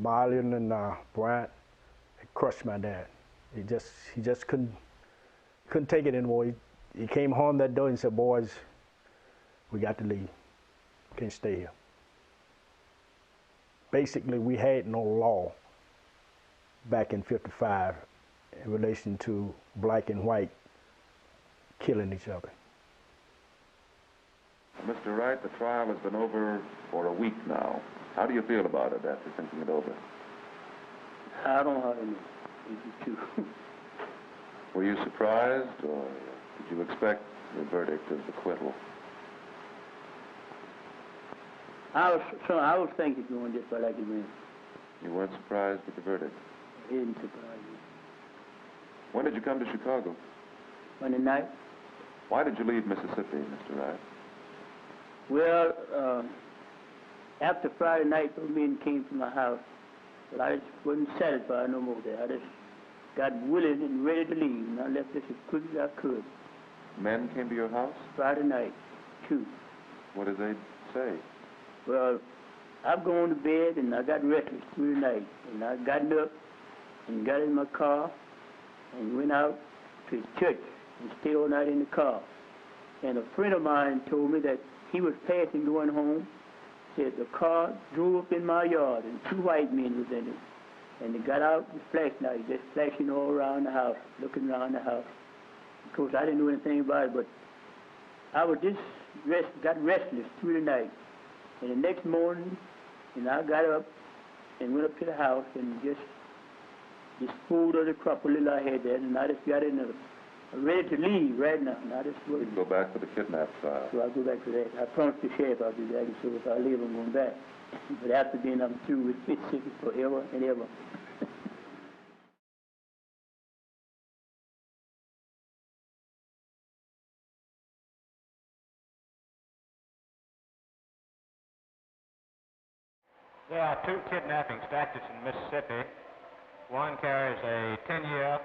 Marlon and Bryant, it crushed my dad. He just couldn't take it anymore. He came home that day and said, "Boys, we got to leave. Can't stay here." Basically, we had no law back in '55 in relation to black and white killing each other. Mr. Wright, the trial has been over for a week now. How do you feel about it after thinking it over? I don't have any. It's too. Were you surprised, or did you expect the verdict of acquittal? I was thinking going just like it went. You weren't surprised with the verdict? It didn't surprise me. When did you come to Chicago? Monday night. Why did you leave Mississippi, Mr. Wright? Well, after Friday night, those men came to my house, but I just wasn't satisfied no more there. I just got willing and ready to leave, and I left this as quick as I could. Men came to your house? Friday night, 2. What did they say? Well, I've gone to bed, and I got restless through the night, and I got up and got in my car and went out to his church and stayed all night in the car. And a friend of mine told me that he was passing going home, said the car drove up in my yard and 2 white men was in it. And they got out with flashlights, just flashing all around the house, looking around the house. Of course, I didn't know anything about it, but I was just got restless through the night. And the next morning, I got up and went up to the house and just pulled of the crop a little I had there, and I just got in there, ready to leave right now. And I just You go back for the kidnap trial. So I'll go back to that. I promised the sheriff I'll do that, and so if I leave, I'm going back. But after then, I'm through with Mississippi forever and ever. There are 2 kidnapping statutes in Mississippi. One carries a 10-year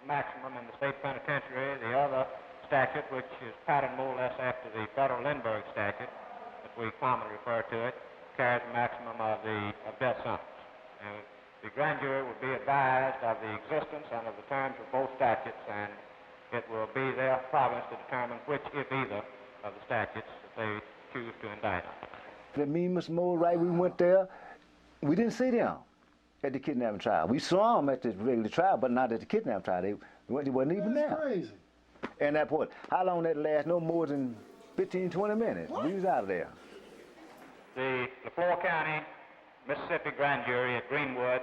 maximum in the state penitentiary. The other statute, which is patterned more or less after the federal Lindbergh statute, that we commonly refer to it, carries a maximum of death sentence. And the grand jury will be advised of the existence and of the terms of both statutes, and it will be their province to determine which, if either, of the statutes that they choose to indict on. That me and Mr. Moore, right, we went there, we didn't see them at the kidnapping trial. We saw them at the regular trial, but not at the kidnapping trial. They wasn't even there. That's crazy. And that point, how long that last? No more than 15, 20 minutes. What? We was out of there. The LaFleur County, Mississippi grand jury at Greenwood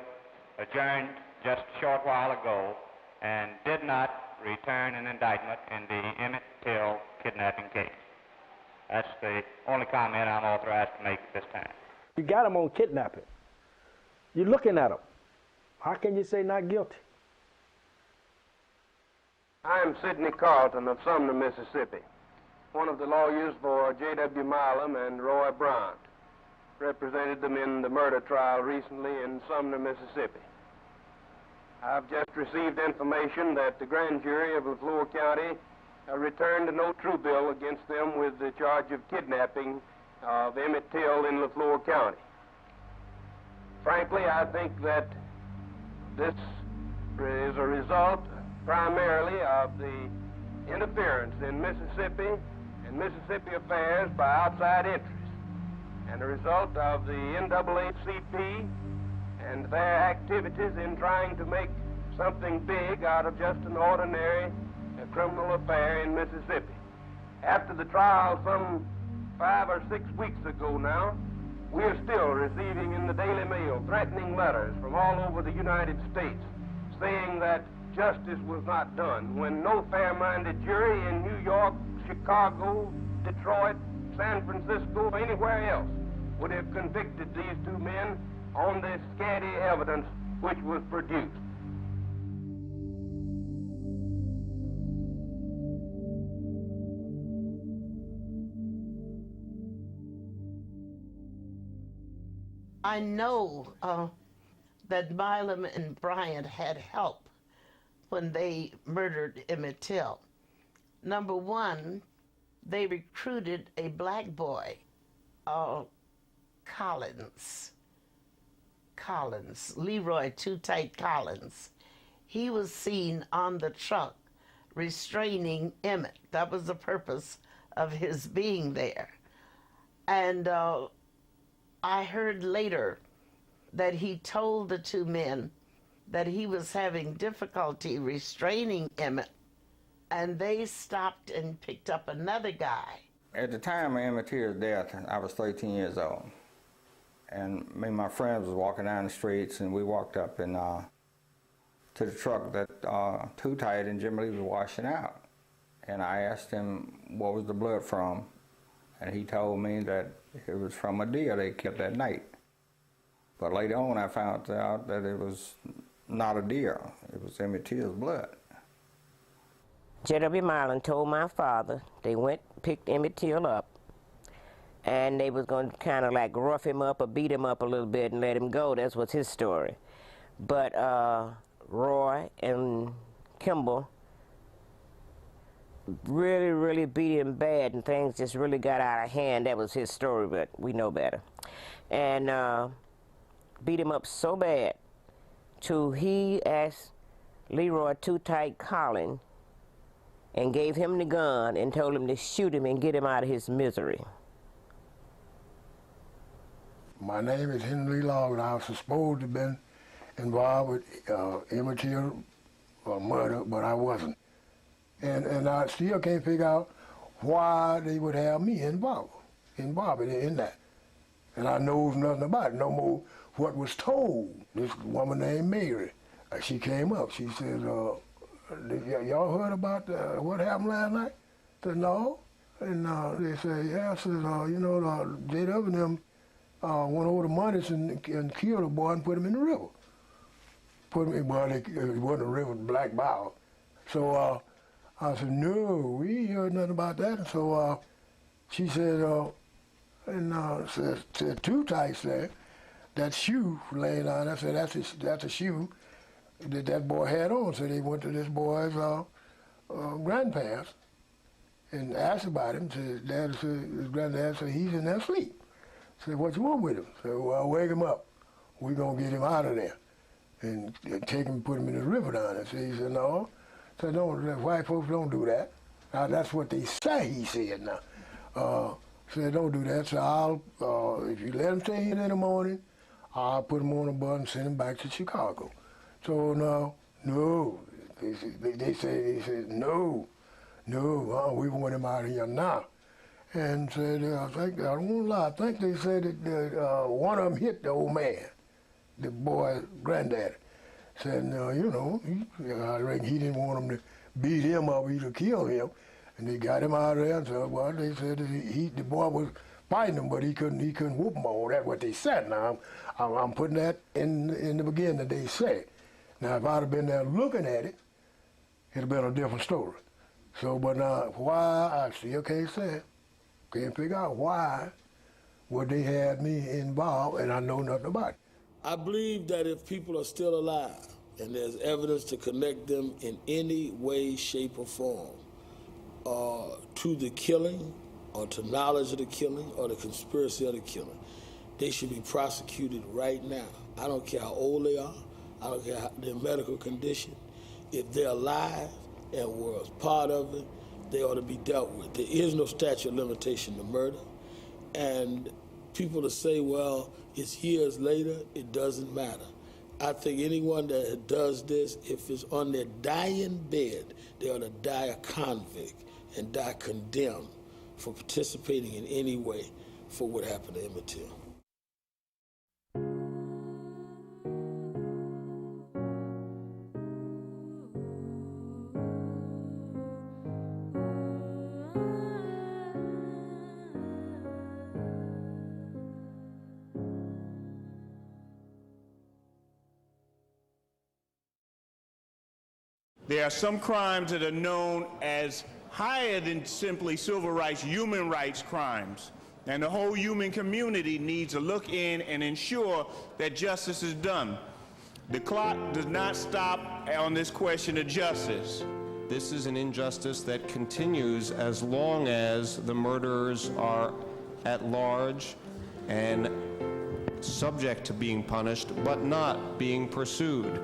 adjourned just a short while ago and did not return an indictment in the Emmett Till kidnapping case. That's the only comment I'm authorized to make at this time. You got him on kidnapping. You're looking at him. How can you say not guilty? I'm Sidney Carlton of Sumner, Mississippi, one of the lawyers for J.W. Milam and Roy Bryant. Represented them in the murder trial recently in Sumner, Mississippi. I've just received information that the grand jury of Leflore County returned a no true bill against them with the charge of kidnapping of Emmett Till in Leflore County. Frankly, I think that this is a result primarily of the interference in Mississippi and Mississippi affairs by outside interests, and a result of the NAACP and their activities in trying to make something big out of just an ordinary criminal affair in Mississippi. After the trial some 5 or 6 weeks ago now, we are still receiving in the Daily Mail threatening letters from all over the United States saying that justice was not done when no fair-minded jury in New York, Chicago, Detroit, San Francisco, or anywhere else would have convicted these two men on this scanty evidence which was produced. I know that Milam and Bryant had help when they murdered Emmett Till. Number one, they recruited a black boy, Leroy Too Tight Collins. He was seen on the truck restraining Emmett. That was the purpose of his being there. And I heard later that he told the two men that he was having difficulty restraining Emmett, and they stopped and picked up another guy. At the time of Emmett Till's death, I was 13 years old. And me and my friends was walking down the streets, and we walked up and to the truck that Too Tight and Jimmy Lee was washing out. And I asked him what was the blood from, and he told me that it was from a deer they killed that night. But later on I found out that it was not a deer, it was Emmett Till's blood. J.W. Milam told my father they went, picked Emmett Till up, and they was going to kind of like rough him up or beat him up a little bit and let him go. That was his story. But Roy and Kimball really beat him bad, and things just really got out of hand. That was his story, but we know better. And beat him up so bad till he asked Leroy Too Tight Collins and gave him the gun and told him to shoot him and get him out of his misery. My name is Henry Law, and I was supposed to have been involved with Emmett Till murder, but I wasn't. And I still can't figure out why they would have me involved in that. And I knows nothing about it, no more what was told. This woman named Mary, she came up, she said, y'all heard about what happened last night? I said, no. And they said, yeah. I said, you know, J.W. and them went over to Mondays and killed a boy and put him in the river. It wasn't a river, Black Bow. So I said, no, we ain't heard nothing about that. And so she said, said Too Tight said, that shoe laying down, I said, that's a shoe that boy had on. So they went to this boy's grandparents and asked about him. Said, Dad said, his granddad said, he's in there asleep. Said, what you want with him? Said, well, wake him up. We're going to get him out of there and take him and put him in the river down there. So he said, no. I said, no, white folks don't do that. Now, that's what they say, he said now. Said, don't do that. So I'll, if you let him stay here in the morning, I'll put him on a bus and send him back to Chicago. So no, they said, no, we want him out of here now. And said, I don't want to lie, I think they said that one of them hit the old man, the boy's granddaddy. said, I reckon he didn't want them to beat him up, either kill him. And they got him out of there, and so, well, they said the boy was fighting him, but he couldn't whoop him all. That's what they said. Now, I'm putting that in the beginning that they said. Now, if I'd have been there looking at it, it'd have been a different story. So, but now, why, I still can't say it. Can't figure out why would they had me involved, and I know nothing about it. I believe that if people are still alive, and there's evidence to connect them in any way, shape, or form, to the killing, or to knowledge of the killing, or the conspiracy of the killing, they should be prosecuted right now. I don't care how old they are. I don't care their medical condition. If they're alive and was part of it, they ought to be dealt with. There is no statute of limitation to murder. And people to say, well, it's years later, it doesn't matter. I think anyone that does this, if it's on their dying bed, they ought to die a convict and die condemned for participating in any way for what happened to Emmett Till. There are some crimes that are known as higher than simply civil rights, human rights crimes. And the whole human community needs to look in and ensure that justice is done. The clock does not stop on this question of justice. This is an injustice that continues as long as the murderers are at large and subject to being punished, but not being pursued.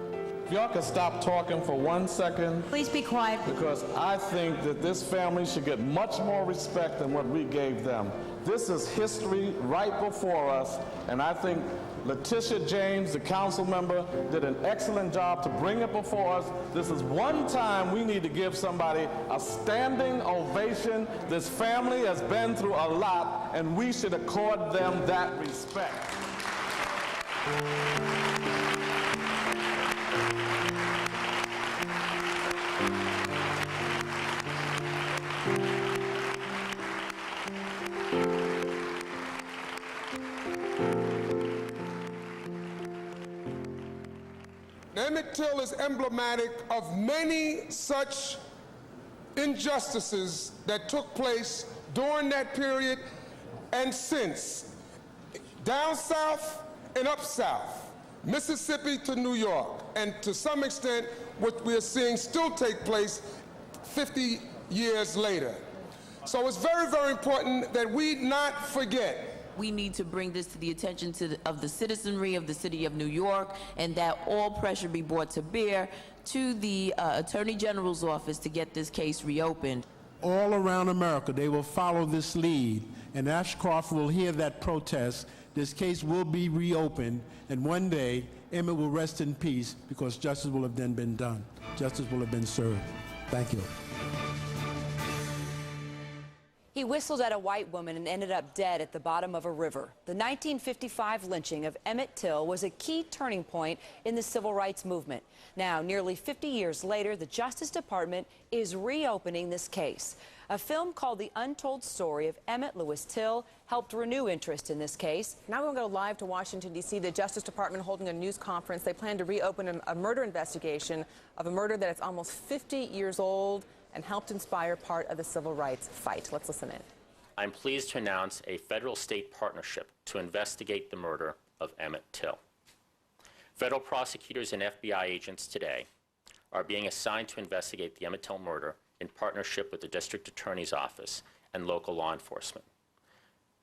If y'all could stop talking for 1 second. Please be quiet. Because I think that this family should get much more respect than what we gave them. This is history right before us, and I think Letitia James, the council member, did an excellent job to bring it before us. This is one time we need to give somebody a standing ovation. This family has been through a lot, and we should accord them that respect. Emmett Till is emblematic of many such injustices that took place during that period and since. Down south and up south, Mississippi to New York, and to some extent what we're seeing still take place 50 years later. So it's very, very important that we not forget. We need to bring this to the attention of the citizenry of the city of New York, and that all pressure be brought to bear to the Attorney General's office to get this case reopened. All around America, they will follow this lead, and Ashcroft will hear that protest. This case will be reopened, and one day, Emmett will rest in peace because justice will have then been done. Justice will have been served. Thank you. He whistled at a white woman and ended up dead at the bottom of a river. The 1955 lynching of Emmett Till was a key turning point in the civil rights movement. Now, nearly 50 years later, the Justice Department is reopening this case. A film called The Untold Story of Emmett Lewis Till helped renew interest in this case. Now we'll go live to Washington, D.C. The Justice Department holding a news conference. They plan to reopen a murder investigation of a murder that is almost 50 years old and helped inspire part of the civil rights fight. Let's listen in. I'm pleased to announce a federal-state partnership to investigate the murder of Emmett Till. Federal prosecutors and FBI agents today are being assigned to investigate the Emmett Till murder in partnership with the District Attorney's Office and local law enforcement.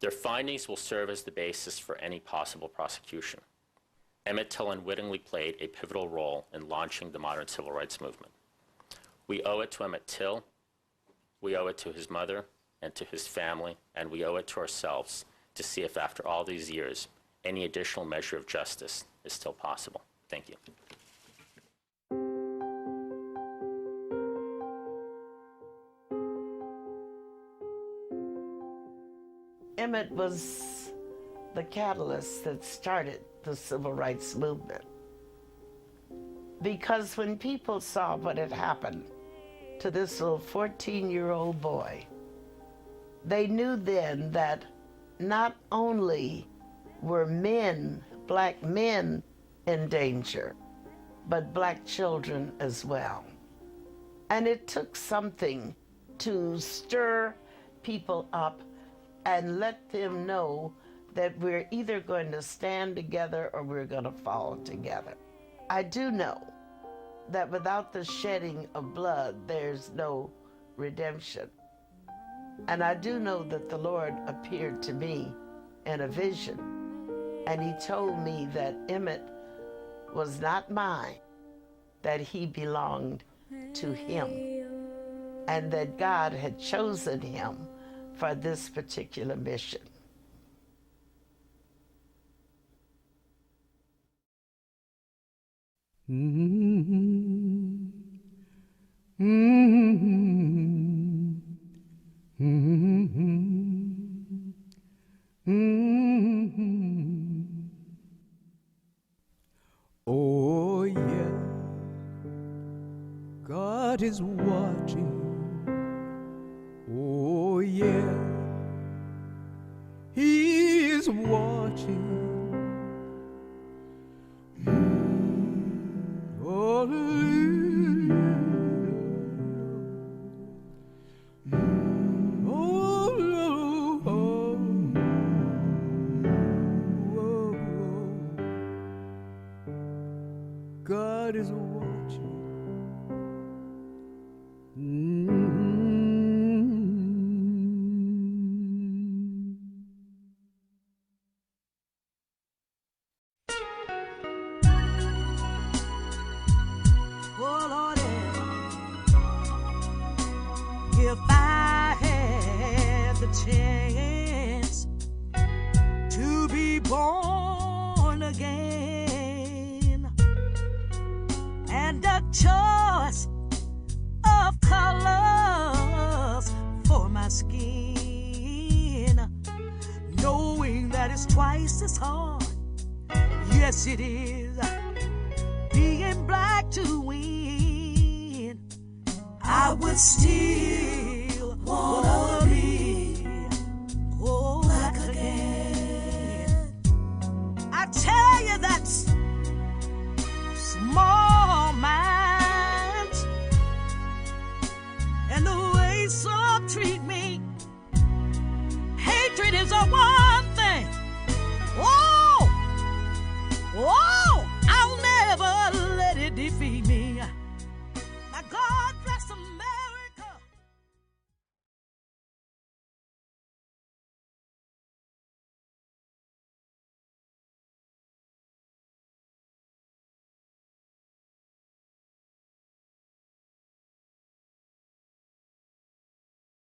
Their findings will serve as the basis for any possible prosecution. Emmett Till unwittingly played a pivotal role in launching the modern civil rights movement. We owe it to Emmett Till, we owe it to his mother and to his family, and we owe it to ourselves to see if after all these years, any additional measure of justice is still possible. Thank you. Emmett was the catalyst that started the civil rights movement. Because when people saw what had happened to this little 14-year-old boy, they knew then that not only were men, black men, in danger, but black children as well. And it took something to stir people up and let them know that we're either going to stand together or we're going to fall together. I do know that without the shedding of blood, there's no redemption. And I do know that the Lord appeared to me in a vision, and he told me that Emmett was not mine, that he belonged to him, and that God had chosen him for this particular mission. Oh yeah, God is watching. Oh yeah, He is watching. God is watching. Oh Lord, if I had the chance to be born again, and a choice of colors for my skin, knowing that it's twice as hard, yes it is, being black to win, I would still wanna be black again. I tell you that's small minds, and the way some treat me, hatred is a war.